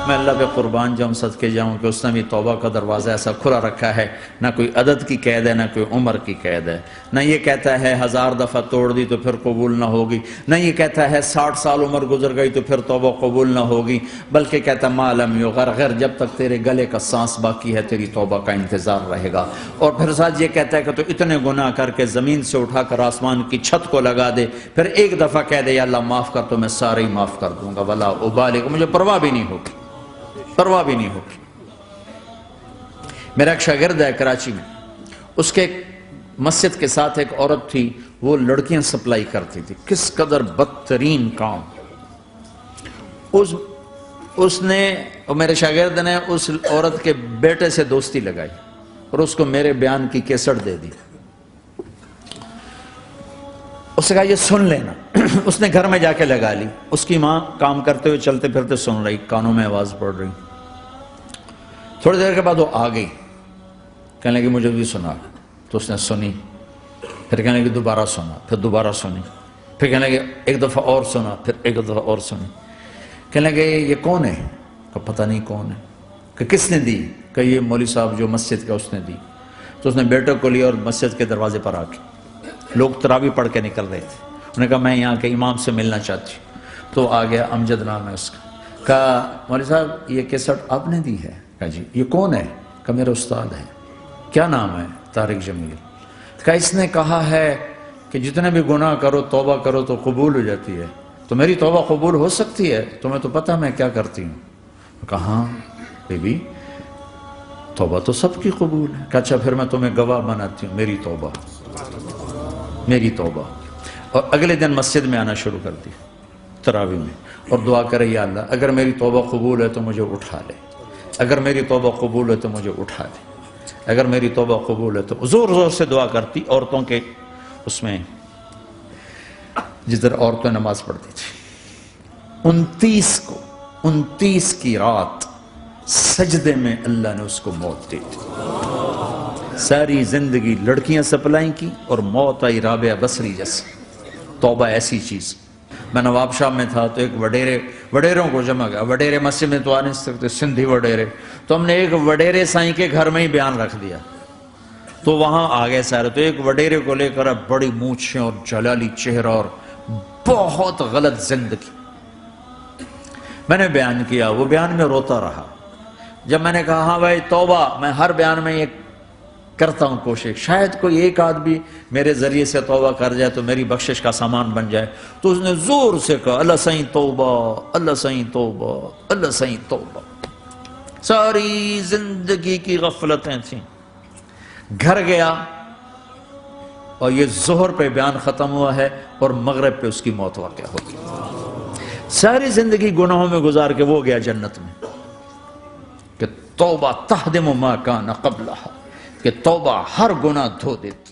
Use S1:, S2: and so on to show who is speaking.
S1: میں اللہ پہ قربان جاؤں صدقے جاؤں کہ اس نے بھی توبہ کا دروازہ ایسا کھلا رکھا ہے، نہ کوئی عدد کی قید ہے نہ کوئی عمر کی قید ہے، نہ یہ کہتا ہے 1000 دفعہ توڑ دی تو پھر قبول نہ ہوگی، نہ یہ کہتا ہے 60 سال عمر گزر گئی تو پھر توبہ قبول نہ ہوگی، بلکہ کہتا ما لم یغرغر، جب تک تیرے گلے کا سانس باقی ہے تیری توبہ کا انتظار رہے گا۔ اور پھر ساتھ یہ کہتا ہے کہ تو اتنے گناہ کر کے زمین سے اٹھا کر آسمان کی چھت کو لگا دے، پھر ایک دفعہ کہہ دے یا اللہ معاف کر تو میں سارے ہی معاف کر دوں گا، ولا ابالغ، مجھے پرواہ بھی نہیں ہوگی، پرواہ بھی نہیں ہوگی۔ میرا ایک شاگرد ہے کراچی میں، اس کے مسجد کے ساتھ ایک عورت تھی، وہ لڑکیاں سپلائی کرتی تھی، کس قدر بدترین کام۔ اس نے، میرے شاگرد نے اس عورت کے بیٹے سے دوستی لگائی اور اس کو میرے بیان کی کیسٹ دے دی۔ اس نے کہا یہ سن لینا۔ اس نے گھر میں جا کے لگا لی، اس کی ماں کام کرتے ہوئے چلتے پھرتے سن رہی، کانوں میں آواز پڑ رہی۔ تھوڑی دیر کے بعد وہ آ گئی، کہنے لگی مجھے بھی سنا، تو اس نے سنی، پھر کہنے لگی دوبارہ سنا، پھر دوبارہ سنی، پھر کہنے لگی ایک دفعہ اور سنا، پھر ایک دفعہ اور سنی۔ کہنے لگے یہ کون ہے؟ کہ پتہ نہیں کون ہے۔ کہ کس نے دی؟ کہ یہ مولوی صاحب جو مسجد کا اس نے دی۔ تو اس نے بیٹے کو لیا اور مسجد کے دروازے پر آ کے، لوگ تراویح پڑھ کے نکل رہے تھے، انہوں نے کہا میں یہاں کے امام سے ملنا چاہتی ہوں۔ تو آ گیا، امجد نام ہے اس کا۔ کہا مولوی صاحب یہ کیسٹ آپ نے دی ہے؟ کہا جی۔ یہ کون ہے؟ کہ میرا استاد ہے۔ کیا نام ہے؟ طارق جمیل۔ کہا اس نے کہا ہے کہ جتنے بھی گناہ کرو توبہ کرو تو قبول ہو جاتی ہے، تو میری توبہ قبول ہو سکتی ہے؟ تمہیں تو پتہ میں کیا کرتی ہوں۔ کہا ہاں بی بی توبہ تو سب کی قبول ہے۔ کہا اچھا پھر میں تمہیں گواہ بناتی ہوں، میری توبہ، میری توبہ۔ اور اگلے دن مسجد میں آنا شروع کر دی تراویح میں، اور دعا کرے یا اللہ اگر میری توبہ قبول ہے تو مجھے اٹھا لے، اگر میری توبہ قبول ہے تو مجھے اٹھا لے، اگر میری توبہ قبول ہے تو زور زور سے دعا کرتی۔ عورتوں کے اس میں جدھر عورتیں نماز پڑھتی تھی، 29 کی رات سجدے میں اللہ نے اس کو موت دی تھی۔ ساری زندگی لڑکیاں سپلائی کی اور موت آئی رابعہ بصری جیسی۔ توبہ ایسی چیز۔ میں نواب شاہ میں تھا تو ایک وڈیروں کو جمع گیا، وڈیرے مسجد میں تو آ نہیں سکتے، سندھی وڈیرے، تو ہم نے ایک وڈیرے سائیں کے گھر میں ہی بیان رکھ دیا، تو وہاں آ گئے سارے۔ تو ایک وڈیرے کو لے کر بڑی مونچھیں اور جلالی چہرہ اور بہت غلط زندگی، میں نے بیان کیا، وہ بیان میں روتا رہا۔ جب میں نے کہا ہاں بھائی توبہ، میں ہر بیان میں یہ کرتا ہوں کوشش، شاید کوئی ایک آدمی میرے ذریعے سے توبہ کر جائے تو میری بخشش کا سامان بن جائے، تو اس نے زور سے کہا اللہ سائیں توبہ، اللہ سائیں توبہ، اللہ سائیں توبہ۔ ساری زندگی کی غفلتیں تھیں۔ گھر گیا اور یہ ظہر پہ بیان ختم ہوا ہے اور مغرب پہ اس کی موت واقع ہوگی۔ ساری زندگی گناہوں میں گزار کے وہ گیا جنت میں، کہ توبہ تہدم ما کان قبلہا، کہ توبہ ہر گناہ دھو دیتی۔